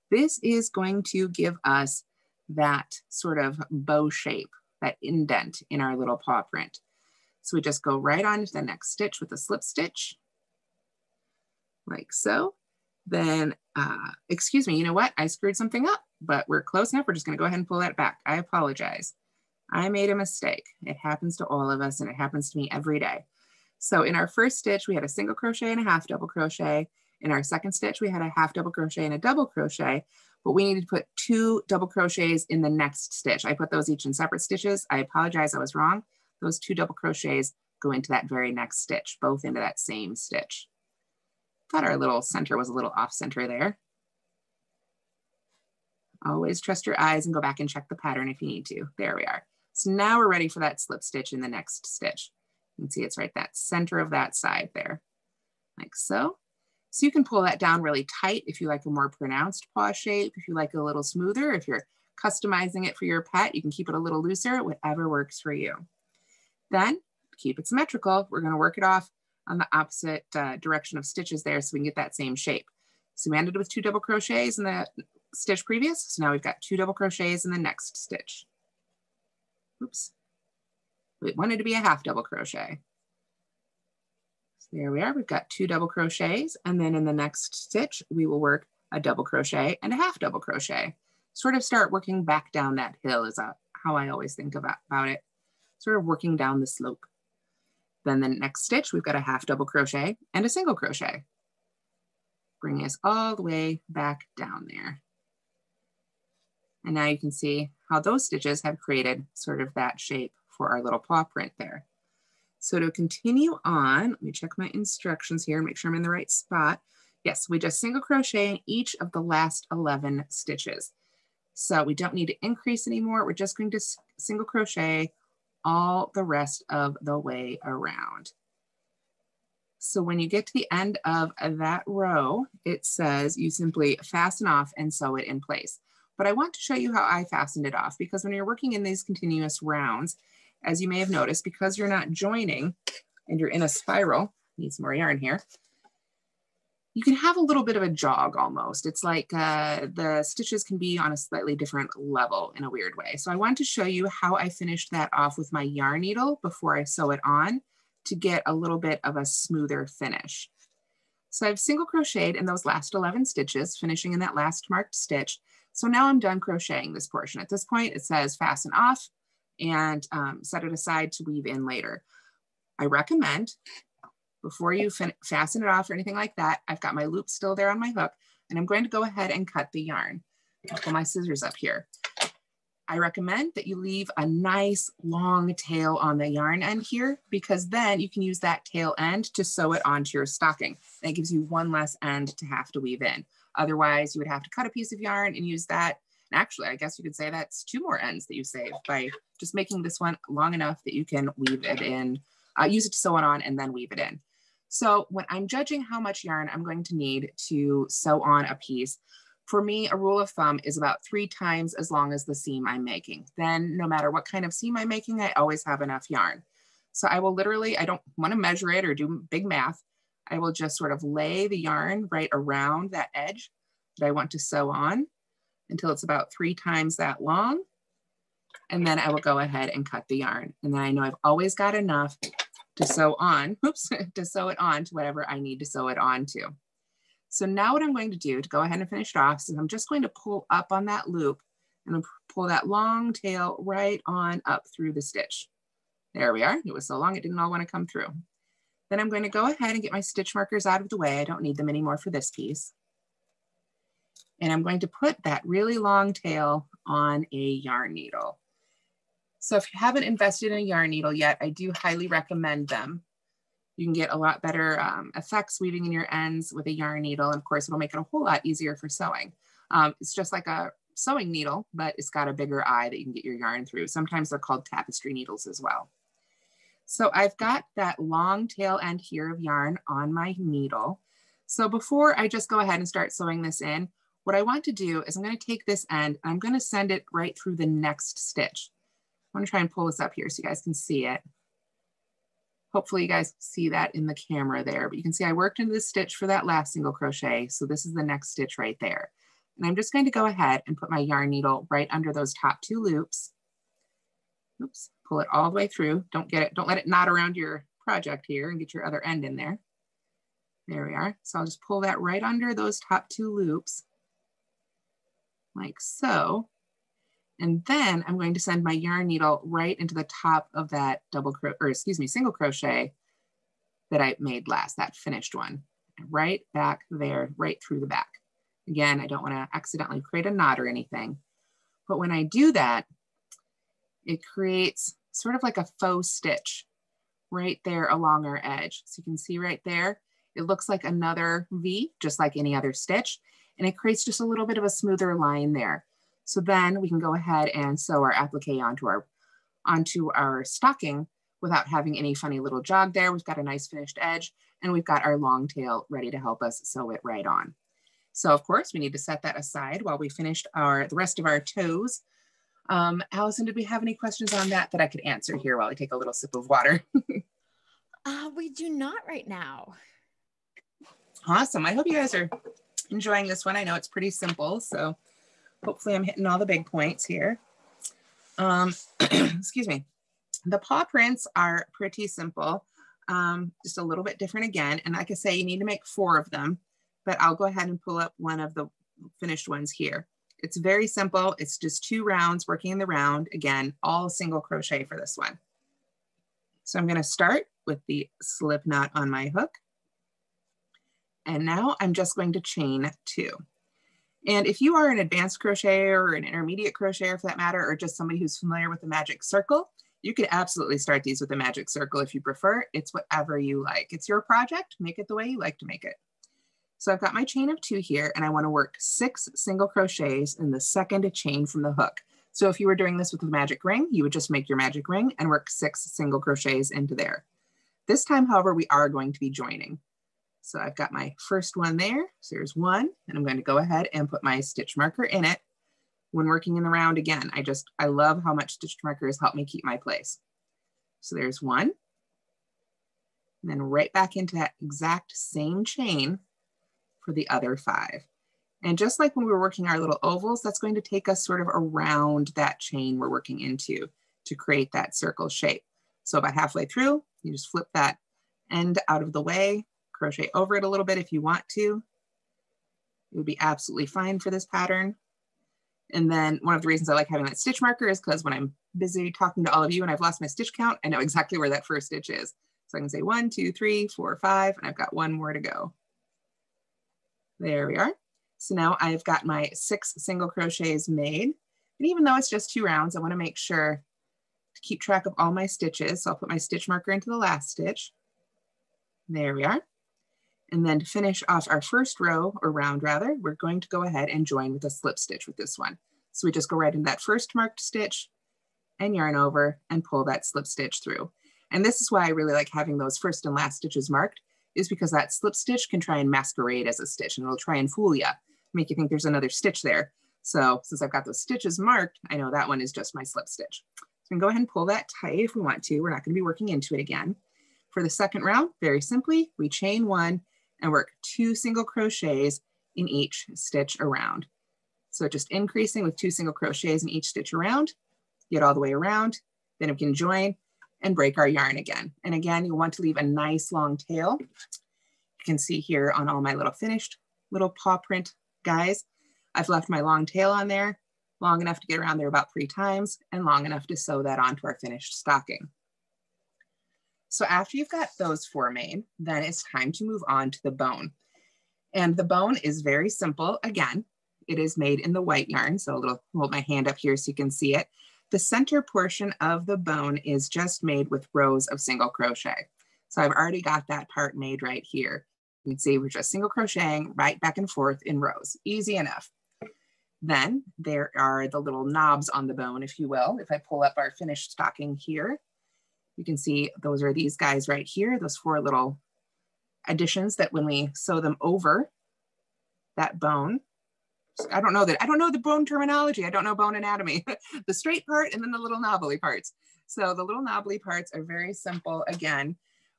Speaker 2: This is going to give us that sort of bow shape, that indent in our little paw print. So we just go right on to the next stitch with a slip stitch, like so. Then, excuse me, you know what? I screwed something up, but we're close enough. We're just gonna go ahead and pull that back. I apologize. I made a mistake. It happens to all of us and it happens to me every day. So in our first stitch, we had a single crochet and a half double crochet. In our second stitch, we had a half double crochet and a double crochet, but we needed to put 2 double crochets in the next stitch. I put those each in separate stitches. I apologize, I was wrong. those 2 double crochets go into that very next stitch, both into that same stitch. Thought our little center was a little off center there. Always trust your eyes and go back and check the pattern if you need to. There we are. So now we're ready for that slip stitch in the next stitch. You can see it's right that center of that side there, like so. So you can pull that down really tight if you like a more pronounced paw shape, if you like a little smoother, if you're customizing it for your pet, you can keep it a little looser, whatever works for you. Then keep it symmetrical. We're going to work it off on the opposite direction of stitches there so we can get that same shape. So we ended with 2 double crochets in the stitch previous. So now we've got 2 double crochets in the next stitch. Oops. We wanted to be a half double crochet. So there we are. We've got 2 double crochets. And then in the next stitch, we will work a double crochet and a half double crochet. Sort of start working back down that hill is how I always think about it. Sort of working down the slope. Then the next stitch, we've got a half double crochet and a single crochet, bringing us all the way back down there. And now you can see how those stitches have created sort of that shape for our little paw print there. So to continue on, let me check my instructions here, make sure I'm in the right spot. Yes, we just single crochet in each of the last 11 stitches. So we don't need to increase anymore. We're just going to single crochet all the rest of the way around. So when you get to the end of that row, it says you simply fasten off and sew it in place. But I want to show you how I fastened it off, because when you're working in these continuous rounds, as you may have noticed, because you're not joining and you're in a spiral, need some more yarn here, you can have a little bit of a jog almost. It's like the stitches can be on a slightly different level in a weird way. So I want to show you how I finished that off with my yarn needle before I sew it on to get a little bit of a smoother finish. So I've single crocheted in those last 11 stitches, finishing in that last marked stitch. So now I'm done crocheting this portion. At this point, it says fasten off and set it aside to weave in later. I recommend, before you fasten it off or anything like that, I've got my loop still there on my hook, and I'm going to go ahead and cut the yarn. I'll pull my scissors up here. I recommend that you leave a nice long tail on the yarn end here, because then you can use that tail end to sew it onto your stocking. And it gives you one less end to have to weave in. Otherwise, you would have to cut a piece of yarn and use that. And actually, I guess you could say that's 2 more ends that you save by just making this one long enough that you can weave it in, use it to sew it on and then weave it in. So when I'm judging how much yarn I'm going to need to sew on a piece, for me, a rule of thumb is about 3 times as long as the seam I'm making. Then no matter what kind of seam I'm making, I always have enough yarn. So I will literally, I don't want to measure it or do big math. I will just sort of lay the yarn right around that edge that I want to sew on until it's about 3 times that long. And then I will go ahead and cut the yarn. And then I know I've always got enough to sew on, to sew it on to whatever I need to sew it on to. So now what I'm going to do to go ahead and finish it off is I'm just going to pull up on that loop and pull that long tail right on up through the stitch. There we are. It was so long it didn't all want to come through. Then I'm going to go ahead and get my stitch markers out of the way. I don't need them anymore for this piece. And I'm going to put that really long tail on a yarn needle. So if you haven't invested in a yarn needle yet, I do highly recommend them. You can get a lot better effects weaving in your ends with a yarn needle. And of course, it'll make it a whole lot easier for sewing. It's just like a sewing needle, but it's got a bigger eye that you can get your yarn through. Sometimes they're called tapestry needles as well. So I've got that long tail end here of yarn on my needle. So before I just go ahead and start sewing this in, what I want to do is I'm going to take this end and I'm going to send it right through the next stitch. I want to try and pull this up here so you guys can see it. Hopefully you guys see that in the camera there, but you can see I worked into this stitch for that last single crochet. So this is the next stitch right there. And I'm just going to go ahead and put my yarn needle right under those top 2 loops. Oops, pull it all the way through. Don't let it knot around your project here and get your other end in there. There we are. So I'll just pull that right under those top 2 loops like so. And then I'm going to send my yarn needle right into the top of that single crochet that I made last, that finished one, right back there, right through the back. Again, I don't want to accidentally create a knot or anything, but when I do that, it creates sort of like a faux stitch right there along our edge. So you can see right there, it looks like another V, just like any other stitch, and it creates just a little bit of a smoother line there. So then we can go ahead and sew our applique onto our stocking without having any funny little jog there. We've got a nice finished edge, and we've got our long tail ready to help us sew it right on. So of course we need to set that aside while we finished the rest of our toes. Allison, did we have any questions on that I could answer here while I take a little sip of water?
Speaker 1: We do not right now.
Speaker 2: Awesome. I hope you guys are enjoying this one. I know it's pretty simple, so hopefully I'm hitting all the big points here. Excuse me. The paw prints are pretty simple, just a little bit different again. And like I say, you need to make 4 of them, but I'll go ahead and pull up one of the finished ones here. It's very simple. It's just 2 rounds working in the round. Again, all single crochet for this one. So I'm going to start with the slip knot on my hook. And now I'm just going to chain 2. And if you are an advanced crocheter or an intermediate crocheter for that matter, or just somebody who's familiar with the magic circle, you can absolutely start these with the magic circle if you prefer. It's whatever you like. It's your project. Make it the way you like to make it. So I've got my chain of 2 here, and I want to work 6 single crochets in the second chain from the hook. So if you were doing this with the magic ring, you would just make your magic ring and work 6 single crochets into there. This time, however, we are going to be joining. So I've got my first one there. So there's 1, and I'm going to go ahead and put my stitch marker in it. When working in the round again, I love how much stitch markers help me keep my place. So there's 1, and then right back into that exact same chain for the other 5. And just like when we were working our little ovals, that's going to take us sort of around that chain we're working into to create that circle shape. So about halfway through, you just flip that end out of the way, crochet over it a little bit if you want to. It would be absolutely fine for this pattern. And then one of the reasons I like having that stitch marker is because when I'm busy talking to all of you and I've lost my stitch count, I know exactly where that first stitch is. So I can say 1, 2, 3, 4, 5, and I've got 1 more to go. There we are. So now I've got my 6 single crochets made. And even though it's just 2 rounds, I want to make sure to keep track of all my stitches. So I'll put my stitch marker into the last stitch. There we are. And then to finish off our first row, or round rather, we're going to go ahead and join with a slip stitch with this one. So we just go right in that first marked stitch and yarn over and pull that slip stitch through. And this is why I really like having those first and last stitches marked, is because that slip stitch can try and masquerade as a stitch, and it'll try and fool you, make you think there's another stitch there. So since I've got those stitches marked, I know that one is just my slip stitch. So we can go ahead and pull that tight if we want to. We're not going to be working into it again. For the second round, very simply, we chain 1 and work 2 single crochets in each stitch around. So just increasing with 2 single crochets in each stitch around, get all the way around, then we can join and break our yarn again. And again, you want to leave a nice long tail. You can see here on all my little finished little paw print guys, I've left my long tail on there, long enough to get around there about 3 times and long enough to sew that onto our finished stocking. So after you've got those 4 made, then it's time to move on to the bone. And the bone is very simple. Again, it is made in the white yarn. So I'll hold my hand up here so you can see it. The center portion of the bone is just made with rows of single crochet. So I've already got that part made right here. You can see we're just single crocheting right back and forth in rows. Easy enough. Then there are the little knobs on the bone, if you will. If I pull up our finished stocking here, you can see those are these guys right here, those 4 little additions that when we sew them over that bone, I don't know the bone terminology. I don't know bone anatomy. The straight part and then the little knobbly parts. So the little knobbly parts are very simple. Again,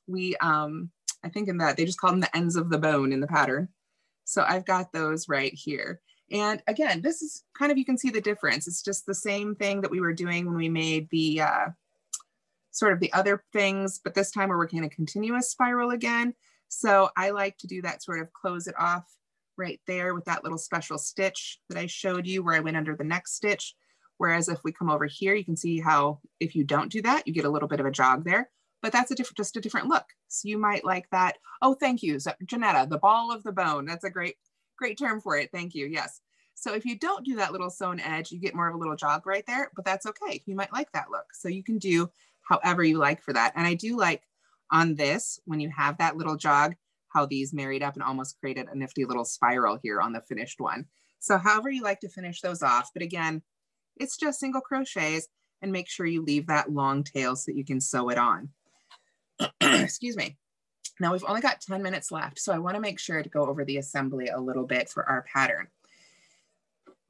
Speaker 2: we, I think in that they just call them the ends of the bone in the pattern. So I've got those right here. And again, this is kind of, you can see the difference. It's just the same thing that we were doing when we made the sort of the other things, but this time we're working in a continuous spiral again. So I like to do that sort of close it off right there with that little special stitch that I showed you where I went under the next stitch. Whereas if we come over here, you can see how if you don't do that, you get a little bit of a jog there, but that's just a different look. So you might like that. Oh, thank you, Janetta, the ball of the bone. That's a great term for it. Thank you. Yes. So if you don't do that little sewn edge, you get more of a little jog right there, but that's okay. You might like that look. So you can do however you like for that. And I do like on this, when you have that little jog, how these married up and almost created a nifty little spiral here on the finished one. So however you like to finish those off, but again, it's just single crochets, and make sure you leave that long tail so that you can sew it on. Excuse me. Now we've only got 10 minutes left, so I want to make sure to go over the assembly a little bit for our pattern.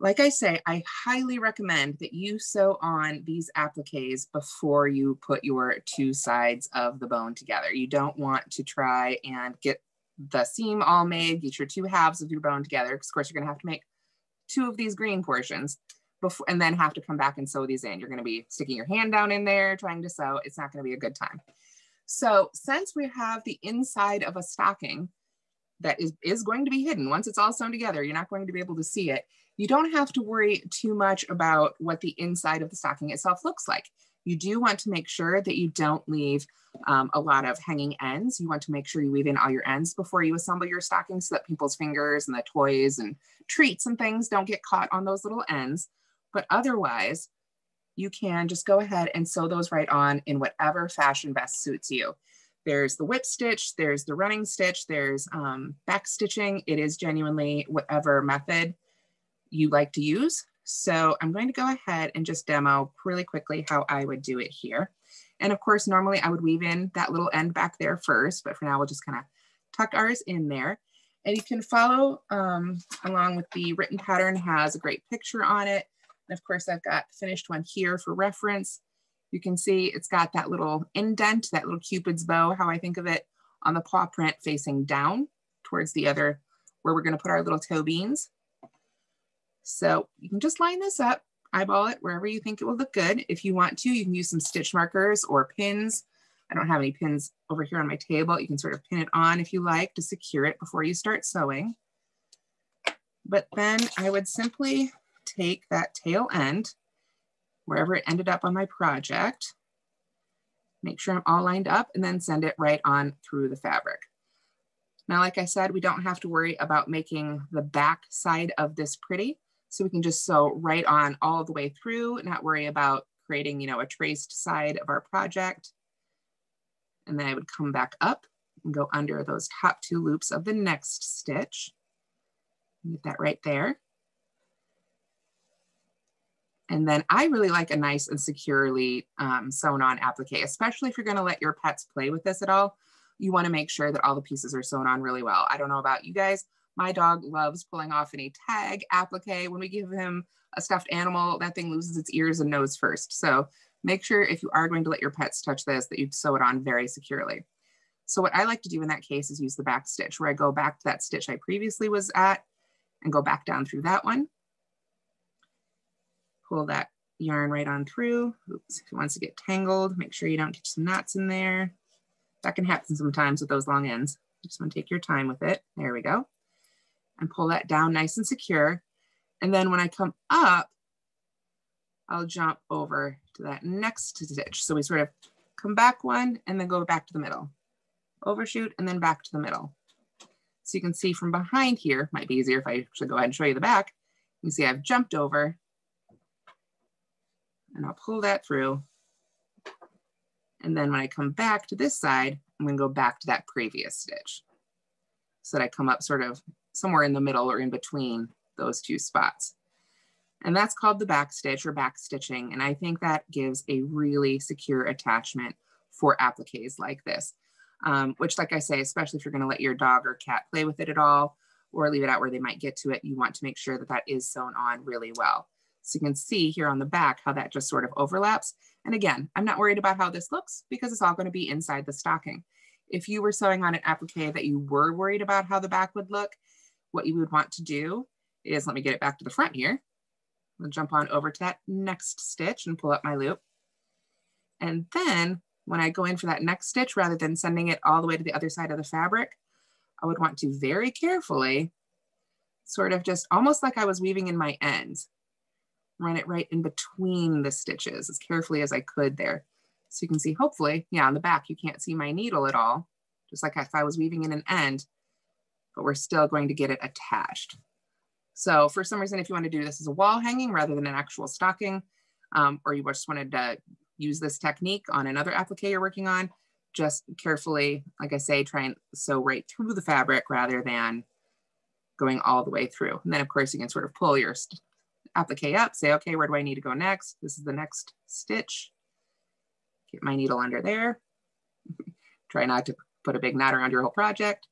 Speaker 2: Like I say, I highly recommend that you sew on these appliques before you put your two sides of the bone together. You don't want to try and get the seam all made, get your two halves of your bone together, because of course you're going to have to make two of these green portions before, and then have to come back and sew these in. You're going to be sticking your hand down in there trying to sew. It's not going to be a good time. So since we have the inside of a stocking that is going to be hidden, once it's all sewn together, you're not going to be able to see it. You don't have to worry too much about what the inside of the stocking itself looks like. You do want to make sure that you don't leave a lot of hanging ends. You want to make sure you weave in all your ends before you assemble your stocking so that people's fingers and the toys and treats and things don't get caught on those little ends. But otherwise, you can just go ahead and sew those right on in whatever fashion best suits you. There's the whip stitch, there's the running stitch, there's back stitching. It is genuinely whatever method you like to use. So I'm going to go ahead and just demo really quickly how I would do it here. And of course, normally I would weave in that little end back there first, but for now we'll just kind of tuck ours in there. And you can follow along with the written pattern, has a great picture on it. And of course, I've got the finished one here for reference. You can see it's got that little indent, that little Cupid's bow, how I think of it, on the paw print facing down towards the other, where we're going to put our little toe beans. So you can just line this up, eyeball it wherever you think it will look good. If you want to, you can use some stitch markers or pins. I don't have any pins over here on my table. You can sort of pin it on if you like to secure it before you start sewing. But then I would simply take that tail end, wherever it ended up on my project, make sure I'm all lined up, and then send it right on through the fabric. Now, like I said, we don't have to worry about making the back side of this pretty. So we can just sew right on all the way through, not worry about creating, you know, a traced side of our project. And then I would come back up and go under those top two loops of the next stitch. Get that right there. And then I really like a nice and securely sewn on applique, especially if you're going to let your pets play with this at all. You want to make sure that all the pieces are sewn on really well. I don't know about you guys. My dog loves pulling off any tag applique. When we give him a stuffed animal, that thing loses its ears and nose first. So make sure if you are going to let your pets touch this, that you sew it on very securely. So what I like to do in that case is use the back stitch, where I go back to that stitch I previously was at and go back down through that one. Pull that yarn right on through. Oops, if it wants to get tangled, make sure you don't catch some knots in there. That can happen sometimes with those long ends. You just want to take your time with it. There we go. And pull that down nice and secure. And then when I come up, I'll jump over to that next stitch. So we sort of come back one and then go back to the middle. Overshoot and then back to the middle. So you can see from behind here, might be easier if I actually go ahead and show you the back. You can see I've jumped over and I'll pull that through. And then when I come back to this side, I'm going to go back to that previous stitch so that I come up sort of somewhere in the middle or in between those two spots. And that's called the back stitch or back stitching. And I think that gives a really secure attachment for appliques like this, which, like I say, especially if you're going to let your dog or cat play with it at all, or leave it out where they might get to it, you want to make sure that that is sewn on really well. So you can see here on the back how that just sort of overlaps. And again, I'm not worried about how this looks because it's all going to be inside the stocking. If you were sewing on an applique that you were worried about how the back would look, what you would want to do is, let me get it back to the front here. I'll jump on over to that next stitch and pull up my loop. And then when I go in for that next stitch, rather than sending it all the way to the other side of the fabric, I would want to very carefully, sort of just almost like I was weaving in my ends, run it right in between the stitches as carefully as I could there. So you can see, hopefully, yeah, on the back, you can't see my needle at all, just like if I was weaving in an end, but we're still going to get it attached. So for some reason, if you want to do this as a wall hanging rather than an actual stocking, or you just wanted to use this technique on another applique you're working on, just carefully, like I say, try and sew right through the fabric rather than going all the way through. And then of course you can sort of pull your applique up, say, okay, where do I need to go next? This is the next stitch. Get my needle under there. Try not to put a big knot around your whole project.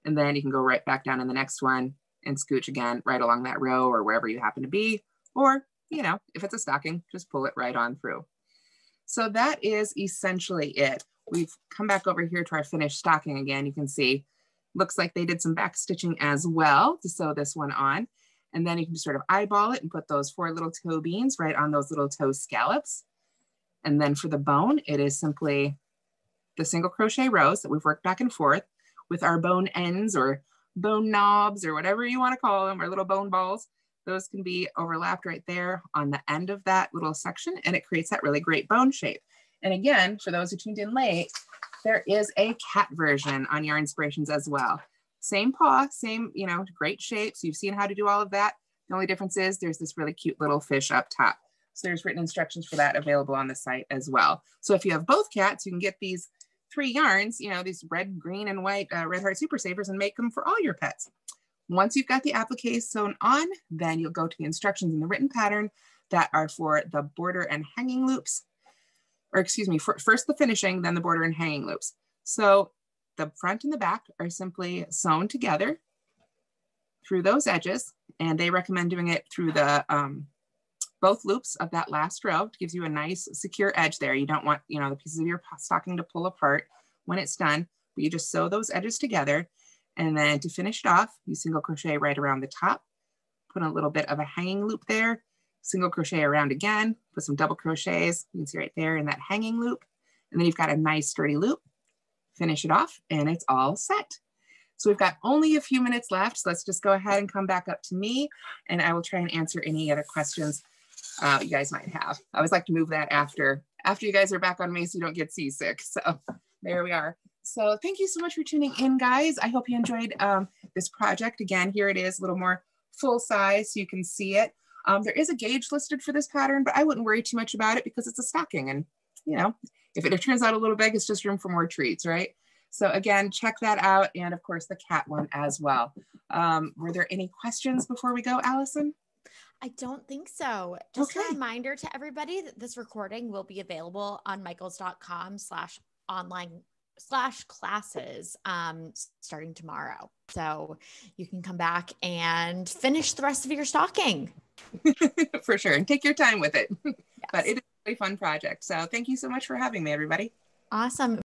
Speaker 2: And then you can go right back down in the next one and scooch again right along that row or wherever you happen to be. Or, you know, if it's a stocking, just pull it right on through. So that is essentially it. We've come back over here to our finished stocking again. You can see, looks like they did some back stitching as well to sew this one on. And then you can just sort of eyeball it and put those 4 little toe beans right on those little toe scallops. And then for the bone, it is simply the single crochet rows that we've worked back and forth with our bone ends or bone knobs or whatever you want to call them, or little bone balls. Those can be overlapped right there on the end of that little section, and it creates that really great bone shape. And again, for those who tuned in late, there is a cat version on Yarn Inspirations as well. Same paw, same, you know, great shape. So you've seen how to do all of that. The only difference is there's this really cute little fish up top. So there's written instructions for that available on the site as well. So if you have both cats, you can get these 3 yarns, you know, these red, green, and white Red Heart Super Savers and make them for all your pets. Once you've got the applique sewn on, then you'll go to the instructions in the written pattern that are for the border and hanging loops, or excuse me, first the finishing, then the border and hanging loops. So the front and the back are simply sewn together through those edges, and they recommend doing it through the both loops of that last row. It gives you a nice secure edge there. You don't want, you know, the pieces of your stocking to pull apart when it's done, but you just sew those edges together. And then to finish it off, you single crochet right around the top, put a little bit of a hanging loop there, single crochet around again, put some double crochets, you can see right there in that hanging loop. And then you've got a nice sturdy loop, finish it off, and it's all set. So we've got only a few minutes left. So let's just go ahead and come back up to me, and I will try and answer any other questions you guys might have. I always like to move that after you guys are back on me so you don't get seasick. So there we are. So thank you so much for tuning in, guys. I hope you enjoyed this project. Again, here it is, a little more full size so you can see it. There is a gauge listed for this pattern, but I wouldn't worry too much about it because it's a stocking. And, you know, if it turns out a little big, it's just room for more treats, right? So again, check that out. And of course, the cat one as well. Were there any questions before we go, Allison?
Speaker 1: I don't think so. Just
Speaker 2: Okay.
Speaker 1: a reminder to everybody that this recording will be available on michaels.com/online/classes starting tomorrow. So you can come back and finish the rest of your stocking.
Speaker 2: For sure. And take your time with it.
Speaker 1: Yes.
Speaker 2: But it is a really fun project. So thank you so much for having me, everybody.
Speaker 1: Awesome.